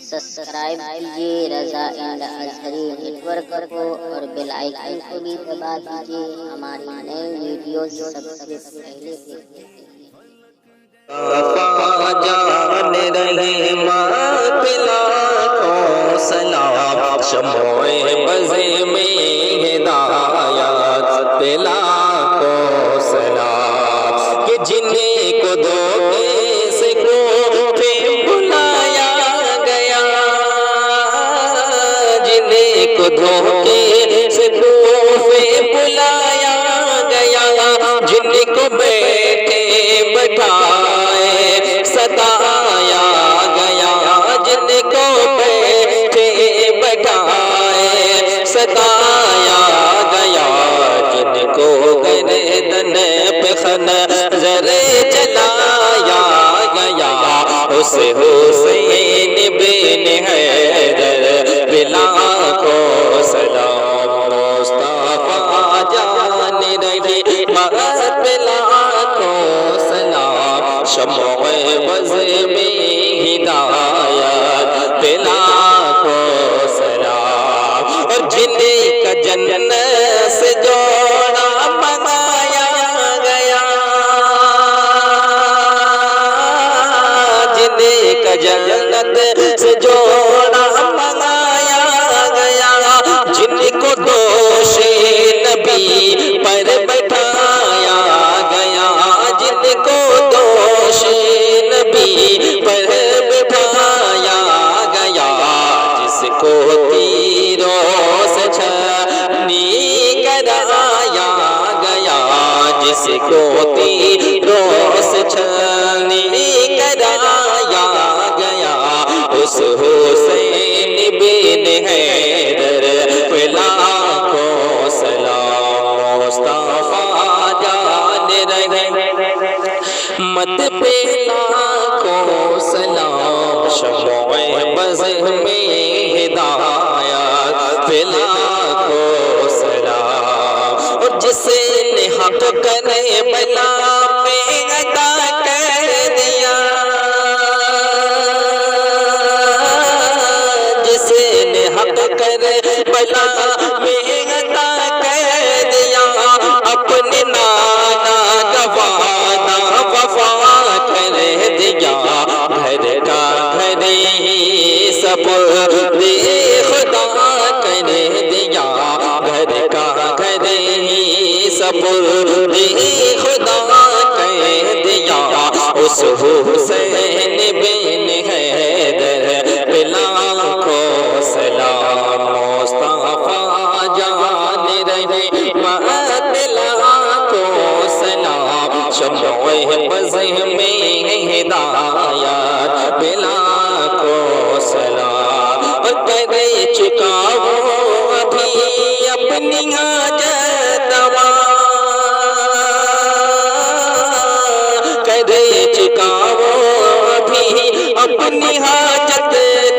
Subscribe کیجیے رضا and Azhari net work کو اور بیل آئیکن کو بھی دبا دیجیے ہماری نئی ویڈیوز سب سے پہلے دیکھنے کے لیے۔ جان رہے ماں پلا کو سلام شموع بز میں ہدایات پلا کو سلام کہ جنہیں کو دھوکے سے کوفے بلایا گیا، جنہیں کو دھوکے سے کوفے بلایا گیا، جن کو بیٹھے بٹھائے ستایا گیا، جن کو بیٹھے بٹھائے ستایا گیا، جن کو گردن پہ خنجر چلایا گیا، اس حسین بن حیدر بلا کو سلام مصطفیٰ جان رہی بلا کو سلام شموع بز میں ہدایت بلا کو سلام اور جنہیں کا جنت سے جوڑا منگایا گیا، جنہیں کا جنت سے جوڑا منگایا گیا، جن کو دوش نبی پر بٹھایا گیا، جن کو دوش نبی پر بٹھایا گیا، جس کو تیروں سے چھنی کرایا گیا، جس کو تیروں سے چھنی کرایا گیا، اس حسین بن حیدر بلا کو سلام مصطفیٰ جان رہے مت پلا کو سلام شموع بز میں ہدایت بلا کو سلام اور جسے نے حق کرے بلا میں عطا کر دیا، جسے نے حق کرے بلا میں عطا کر دیا، اپنے نانا کا وعدہ وفا کر دیا، گھر کا گھر ہی سپرد خدا کر دیا، گھر کا گھر ہی سپرد خدا کر دیا، اس حسین بن حیدر بلا کو سلام مصطفیٰ جان رہے بلا کو سلام شموع بز میں ہدایت بلا کو سلام کر چکا وہ ابھی اپنی حاجت روا، کر چکا وہ ابھی اپنی حاجت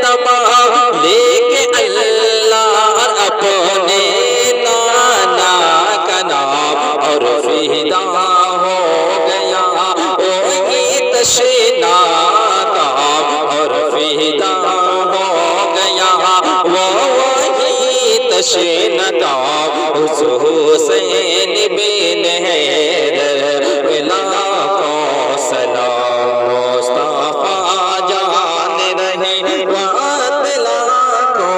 تمام، لے کے اللہ اپنے نانا کا نام اور فدا ہو گیا وہی تشنا کا، اور فدا ہو گیا وہی تشنا کا، اس حسین بن حیدر بلا کو سلام مصطفیٰ جان رہے بلا کو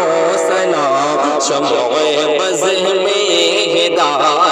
سلام شموع بز میں ہدایت